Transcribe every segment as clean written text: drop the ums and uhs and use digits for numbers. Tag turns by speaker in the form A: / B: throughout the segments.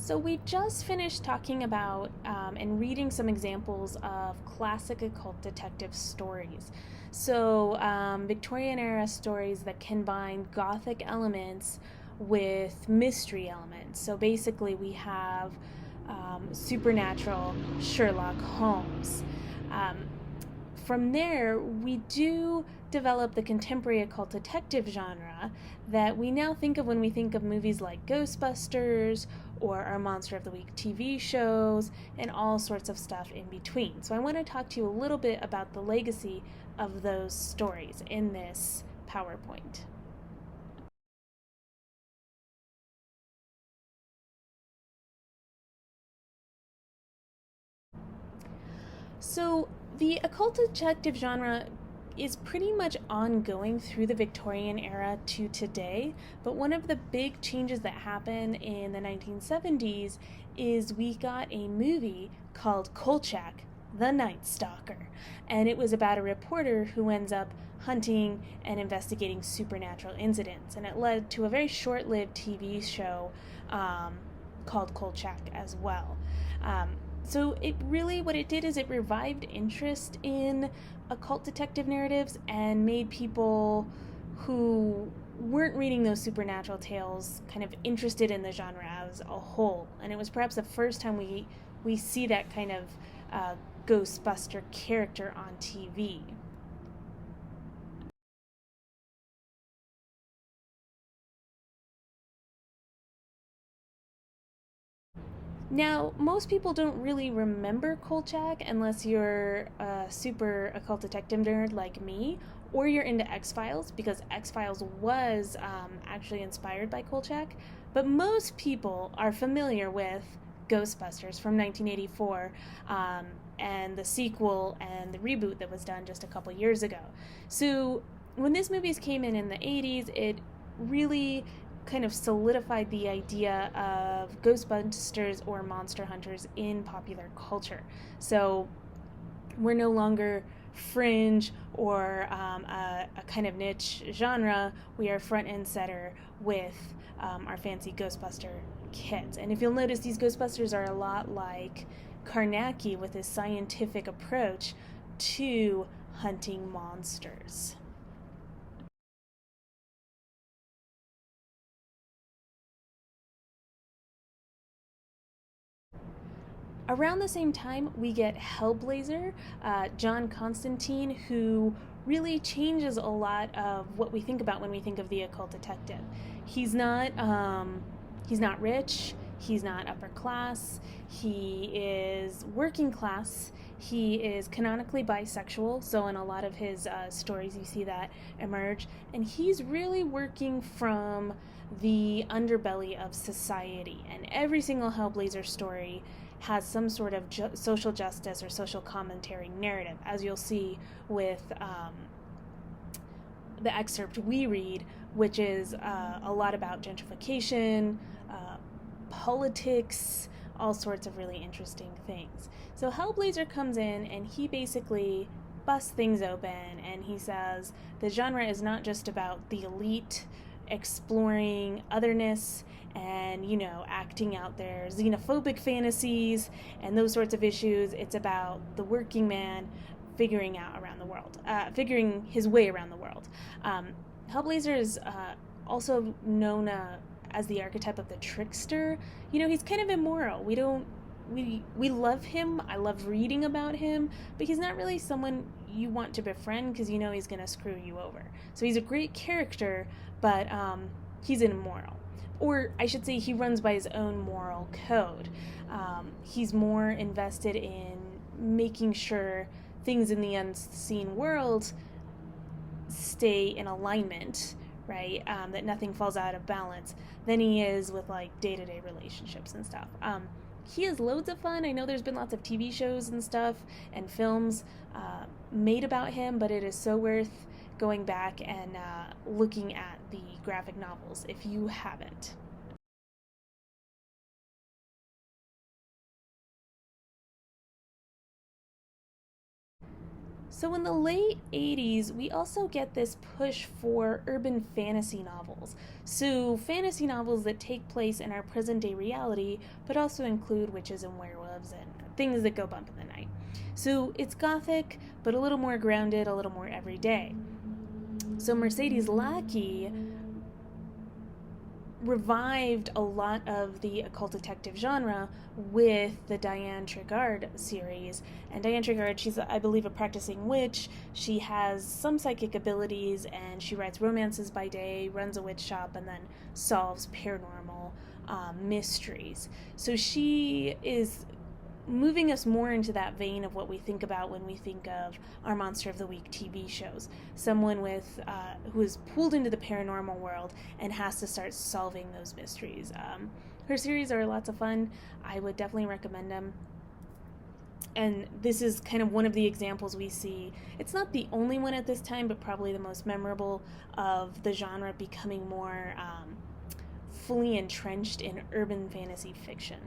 A: So we just finished talking about and reading some examples of classic occult detective stories. So Victorian era stories that combine gothic elements with mystery elements. So basically, we have supernatural Sherlock Holmes. Um, from there, we do develop the contemporary occult detective genre that we now think of when we think of movies like Ghostbusters or our Monster of the Week TV shows and all sorts of stuff in between. So I want to talk to you a little bit about the legacy of those stories in this PowerPoint. So the occult detective genre is pretty much ongoing through the Victorian era to today, but one of the big changes that happened in the 1970s is we got a movie called Kolchak, the Night Stalker, and it was about a reporter who ends up hunting and investigating supernatural incidents, and it led to a very short-lived TV show called Kolchak as well. Um, so it really, what it did is it revived interest in occult detective narratives and made people who weren't reading those supernatural tales kind of interested in the genre as a whole. And it was perhaps the first time we see that kind of Ghostbuster character on TV. Now, most people don't really remember Kolchak unless you're a super occult detective nerd like me, or you're into X Files, because X Files was actually inspired by Kolchak. But most people are familiar with Ghostbusters from 1984 and the sequel and the reboot that was done just a couple years ago. So, when these movies came in the 80s, it really kind of solidified the idea of Ghostbusters or monster hunters in popular culture. So we're no longer fringe or a kind of niche genre. We are front and center with our fancy Ghostbuster kits. And if you'll notice, these Ghostbusters are a lot like Karnacki with his scientific approach to hunting monsters. Around the same time, we get Hellblazer, John Constantine, who really changes a lot of what we think about when we think of the occult detective. He's not rich. He's not upper class. He is working class. He is canonically bisexual, so in a lot of his stories, you see that emerge. And he's really working from the underbelly of society. And every single Hellblazer story has some sort of social justice or social commentary narrative, as you'll see with the excerpt we read, which is a lot about gentrification, politics, all sorts of really interesting things. So Hellblazer comes in and he basically busts things open and he says the genre is not just about the elite exploring otherness and, you know, acting out their xenophobic fantasies and those sorts of issues. It's about the working man figuring his way around the world. Hellblazer is also known as the archetype of the trickster. You know, he's kind of immoral. We love him. I love reading about him, but he's not really someone you want to befriend because you know he's going to screw you over. So he's a great character, but he's immoral. Or I should say, he runs by his own moral code. He's more invested in making sure things in the unseen world stay in alignment, right? That nothing falls out of balance than he is with like day-to-day relationships and stuff. He has loads of fun. I know there's been lots of TV shows and stuff and films made about him, but it is so worth going back and looking at the graphic novels if you haven't. So in the late 80s, we also get this push for urban fantasy novels. So fantasy novels that take place in our present day reality, but also include witches and werewolves and things that go bump in the night. So it's gothic, but a little more grounded, a little more everyday. So Mercedes Lackey revived a lot of the occult detective genre with the Diane Tregarde series. And Diane Tregarde, she's, I believe, a practicing witch. She has some psychic abilities, and she writes romances by day, runs a witch shop, and then solves paranormal mysteries. So she is moving us more into that vein of what we think about when we think of our Monster of the Week TV shows. Someone with who is pulled into the paranormal world and has to start solving those mysteries. Her series are lots of fun. I would definitely recommend them. And this is kind of one of the examples we see. It's not the only one at this time, but probably the most memorable of the genre becoming more fully entrenched in urban fantasy fiction.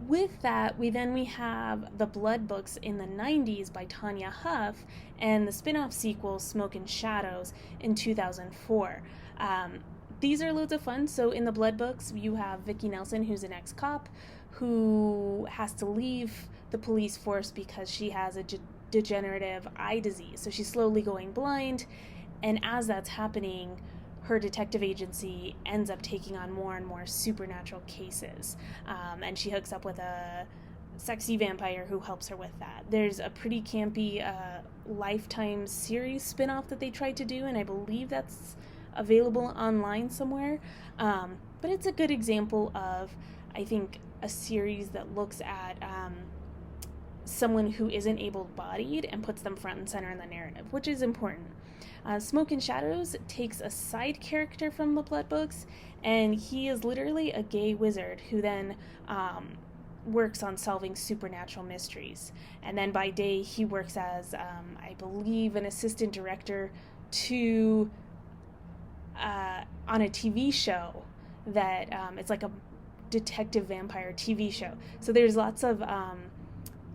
A: With that, we have the Blood books in the 90s by Tanya Huff and the spin-off sequel Smoke and Shadows in 2004. These are loads of fun. So in the Blood books, you have Vicki Nelson, who's an ex-cop who has to leave the police force because she has a degenerative eye disease. So she's slowly going blind, and as that's happening, her detective agency ends up taking on more and more supernatural cases. And she hooks up with a sexy vampire who helps her with that. There's a pretty campy Lifetime series spin-off that they tried to do, and I believe that's available online somewhere. But it's a good example of, I think, a series that looks at someone who isn't able-bodied and puts them front and center in the narrative, which is important. Smoke and Shadows takes a side character from the Blood books, and he is literally a gay wizard who then works on solving supernatural mysteries. And then by day, he works as, I believe, an assistant director to on a TV show that it's like a detective vampire TV show. So there's lots of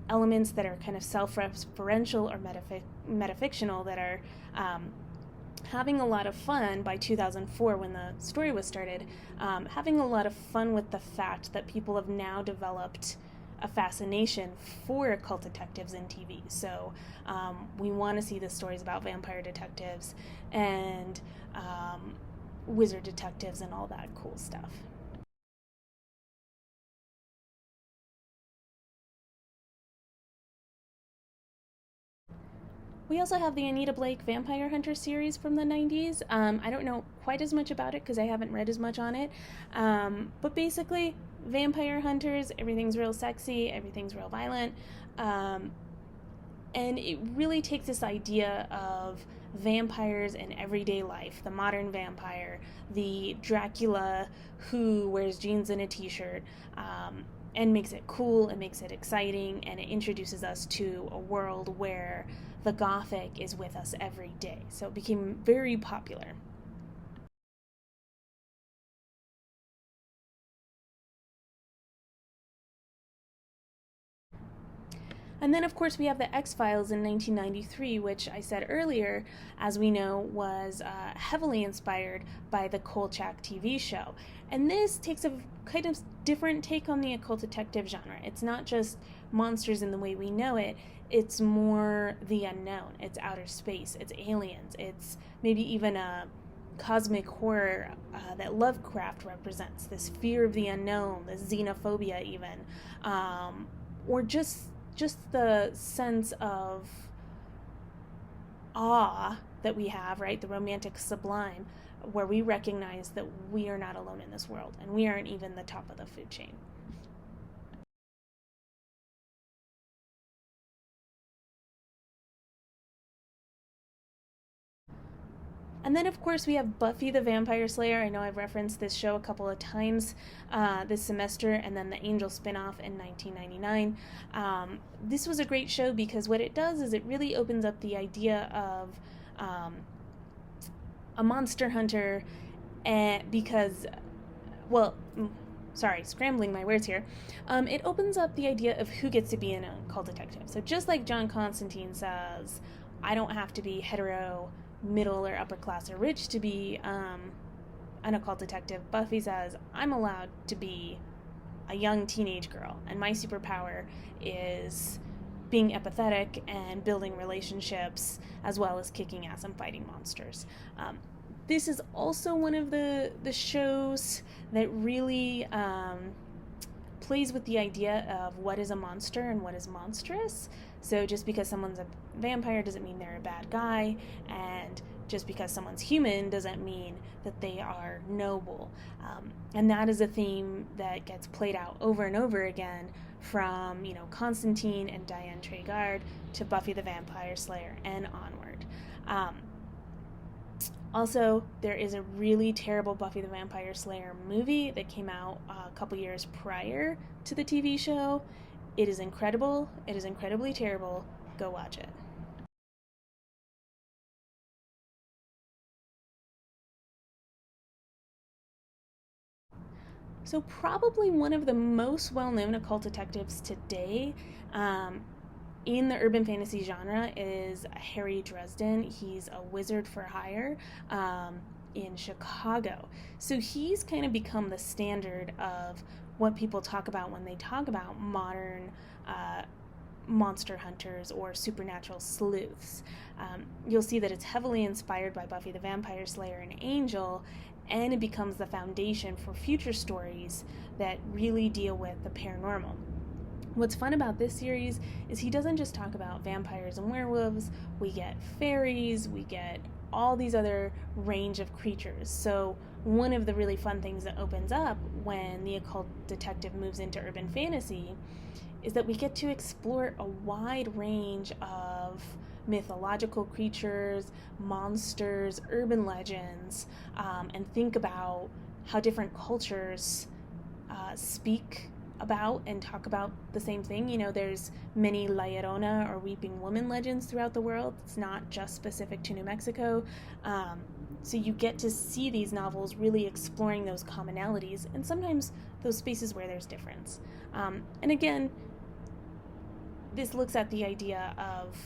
A: elements that are kind of self-referential or metafictional that are having a lot of fun by 2004 when the story was started, having a lot of fun with the fact that people have now developed a fascination for occult detectives in TV. So we want to see the stories about vampire detectives and wizard detectives and all that cool stuff. We also have the Anita Blake Vampire Hunter series from the 90s. I don't know quite as much about it because I haven't read as much on it. But basically, vampire hunters, everything's real sexy, everything's real violent. And it really takes this idea of vampires in everyday life, the modern vampire, the Dracula who wears jeans and a t-shirt, and makes it cool and makes it exciting, and it introduces us to a world where the Gothic is with us every day. So it became very popular. And then, of course, we have the X-Files in 1993, which I said earlier, as we know, was heavily inspired by the Kolchak TV show. And this takes a kind of different take on the occult detective genre. It's not just monsters in the way we know it, it's more the unknown. It's outer space, it's aliens, it's maybe even a cosmic horror that Lovecraft represents, this fear of the unknown, this xenophobia even, or just the sense of awe that we have, right? The romantic sublime, where we recognize that we are not alone in this world and we aren't even the top of the food chain. And then, of course, we have Buffy the Vampire Slayer. I know I've referenced this show a couple of times this semester, and then the Angel spinoff in 1999. This was a great show because what it does is it really opens up the idea of a monster hunter, and because, well, sorry, scrambling my words here, it opens up the idea of who gets to be an occult detective. So just like John Constantine says, I don't have to be hetero, middle, or upper class or rich to be an occult detective, Buffy says, I'm allowed to be a young teenage girl, and my superpower is being empathetic and building relationships, as well as kicking ass and fighting monsters. This is also one of the shows that really plays with the idea of what is a monster and what is monstrous. So just because someone's a vampire doesn't mean they're a bad guy, and just because someone's human doesn't mean that they are noble. And that is a theme that gets played out over and over again from, Constantine and Diane Tregarde to Buffy the Vampire Slayer and onward. Also, there is a really terrible Buffy the Vampire Slayer movie that came out a couple years prior to the TV show. It is incredible. It is incredibly terrible. Go watch it. So probably one of the most well-known occult detectives today in the urban fantasy genre is Harry Dresden. He's a wizard for hire in Chicago. So he's kind of become the standard of what people talk about when they talk about modern monster hunters or supernatural sleuths. You'll see that it's heavily inspired by Buffy the Vampire Slayer and Angel, and it becomes the foundation for future stories that really deal with the paranormal. What's fun about this series is he doesn't just talk about vampires and werewolves. We get fairies, we get all these other range of creatures. So one of the really fun things that opens up when the occult detective moves into urban fantasy is that we get to explore a wide range of mythological creatures, monsters, urban legends, and think about how different cultures speak about and talk about the same thing. There's many La Llorona or Weeping Woman legends throughout the world. It's not just specific to New Mexico. So you get to see these novels really exploring those commonalities and sometimes those spaces where there's difference. And again, this looks at the idea of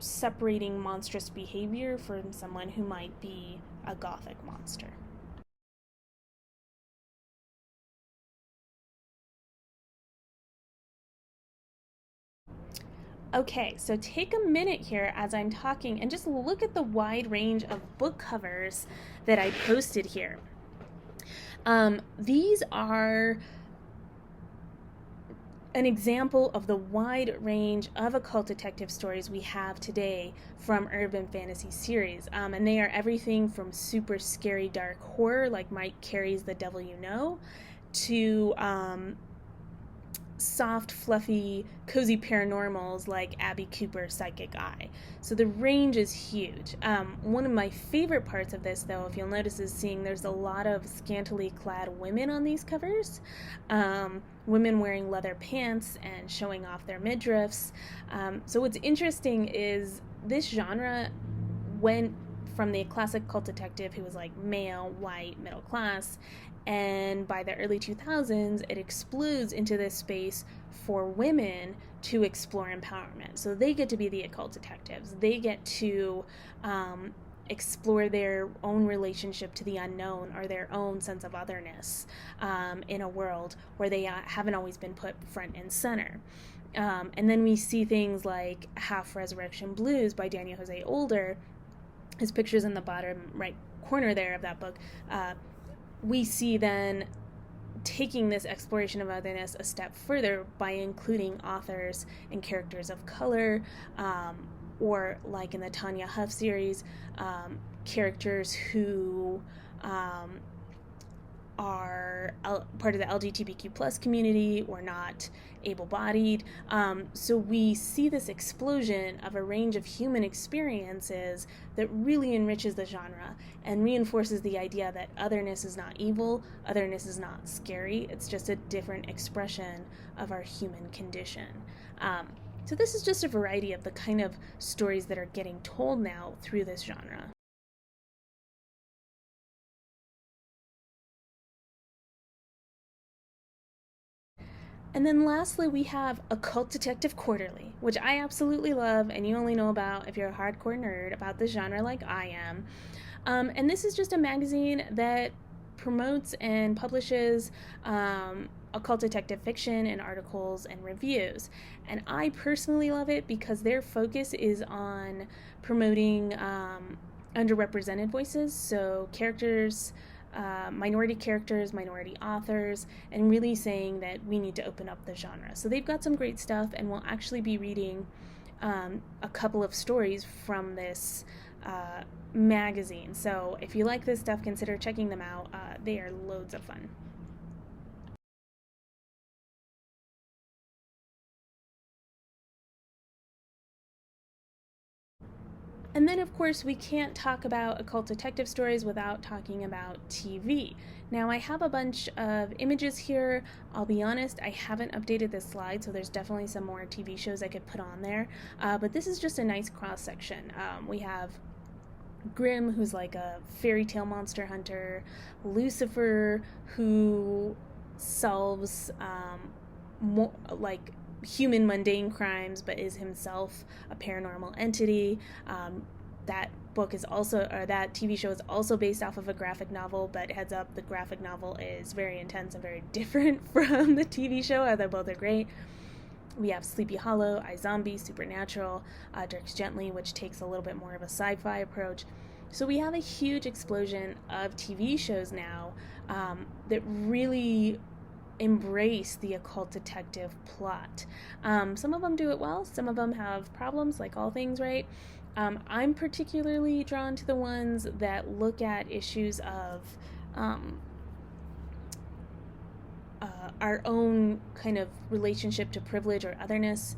A: separating monstrous behavior from someone who might be a gothic monster. Okay, so take a minute here as I'm talking and just look at the wide range of book covers that I posted here. These are an example of the wide range of occult detective stories we have today from urban fantasy series. And they are everything from super scary dark horror like Mike Carey's The Devil You Know to soft, fluffy, cozy paranormals like Abby Cooper's Psychic Eye. So the range is huge. One of my favorite parts of this, though, if you'll notice, is seeing there's a lot of scantily clad women on these covers. Women wearing leather pants and showing off their midriffs. So what's interesting is this genre went from the classic cult detective who was like male, white, middle class, and by the early 2000s it explodes into this space for women to explore empowerment. So they get to be the occult detectives. They get to explore their own relationship to the unknown or their own sense of otherness in a world where they haven't always been put front and center. And then we see things like Half Resurrection Blues by Daniel Jose Older. His picture's in the bottom right corner there of that book. We see then taking this exploration of otherness a step further by including authors and characters of color, or like in the Tanya Huff series, characters who are part of the LGBTQ plus community or not able-bodied. So we see this explosion of a range of human experiences that really enriches the genre and reinforces the idea that otherness is not evil, otherness is not scary, it's just a different expression of our human condition. So this is just a variety of the kind of stories that are getting told now through this genre. And then lastly, we have Occult Detective Quarterly, which I absolutely love, and you only know about if you're a hardcore nerd about this genre like I am. And this is just a magazine that promotes and publishes occult detective fiction and articles and reviews. And I personally love it because their focus is on promoting underrepresented voices, so minority characters, minority authors, and really saying that we need to open up the genre. So they've got some great stuff, and we'll actually be reading a couple of stories from this magazine. So if you like this stuff, consider checking them out. They are loads of fun. And then, of course, we can't talk about occult detective stories without talking about TV. Now, I have a bunch of images here. I'll be honest, I haven't updated this slide, so there's definitely some more TV shows I could put on there. But this is just a nice cross section. We have Grimm, who's like a fairy tale monster hunter, Lucifer, who solves like human mundane crimes but is himself a paranormal entity. That book is also, or that TV show is also based off of a graphic novel, but heads up, the graphic novel is very intense and very different from the TV show, although both are great. We have Sleepy Hollow, iZombie, Supernatural, Dirks Gently, which takes a little bit more of a sci-fi approach. So we have a huge explosion of TV shows now that really embrace the occult detective plot. Some of them do it well, some of them have problems, like all things, right? I'm particularly drawn to the ones that look at issues of our own kind of relationship to privilege or otherness.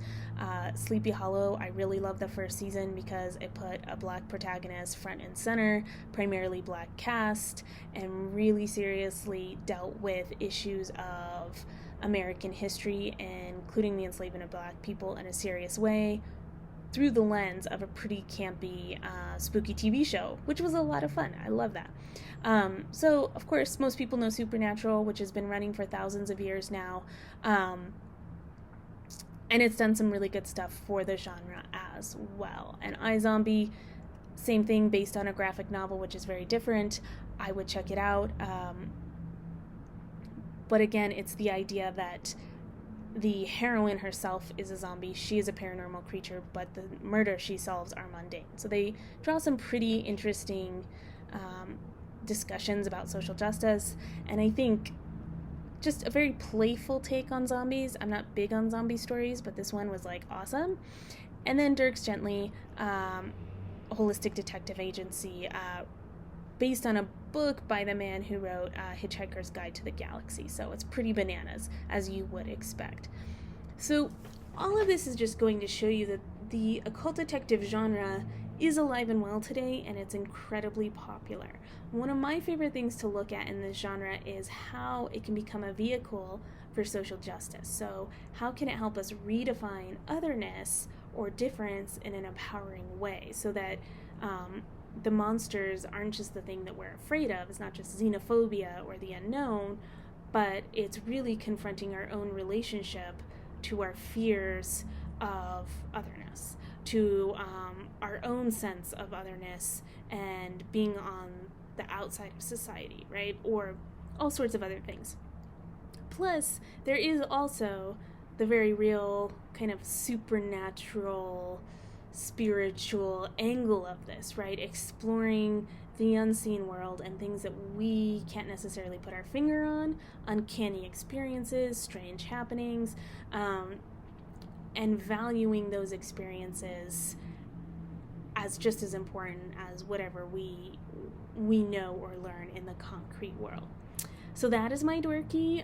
A: Sleepy Hollow, I really love the first season because it put a black protagonist front and center, primarily black cast, and really seriously dealt with issues of American history, including the enslavement of black people, in a serious way through the lens of a pretty campy, spooky TV show, which was a lot of fun. I love that. So, of course, most people know Supernatural, which has been running for thousands of years now. And it's done some really good stuff for the genre as well. And iZombie, same thing, based on a graphic novel, which is very different. I would check it out. But again, it's the idea that the heroine herself is a zombie. She is a paranormal creature, but the murder she solves are mundane. So they draw some pretty interesting discussions about social justice, and I think just a very playful take on zombies. I'm not big on zombie stories, but this one was like awesome. And then Dirks Gently, holistic detective agency, based on a book by the man who wrote Hitchhiker's Guide to the Galaxy. So it's pretty bananas, as you would expect. So all of this is just going to show you that the occult detective genre is alive and well today, and it's incredibly popular. One of my favorite things to look at in this genre is how it can become a vehicle for social justice. So how can it help us redefine otherness or difference in an empowering way, so that the monsters aren't just the thing that we're afraid of. It's not just xenophobia or the unknown, but it's really confronting our own relationship to our fears of otherness, to our own sense of otherness and being on the outside of society, right? Or all sorts of other things. Plus, there is also the very real kind of supernatural, spiritual angle of this, right? Exploring the unseen world and things that we can't necessarily put our finger on, uncanny experiences, strange happenings, and valuing those experiences as just as important as whatever we know or learn in the concrete world. So that is my dorky,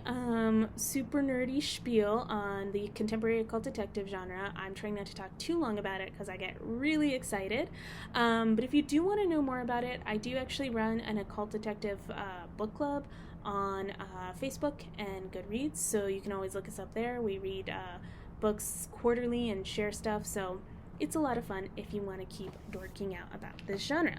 A: super nerdy spiel on the contemporary occult detective genre. I'm trying not to talk too long about it because I get really excited. But if you do want to know more about it, I do actually run an occult detective book club on Facebook and Goodreads, so you can always look us up there. We read books quarterly and share stuff, so it's a lot of fun if you want to keep dorking out about this genre.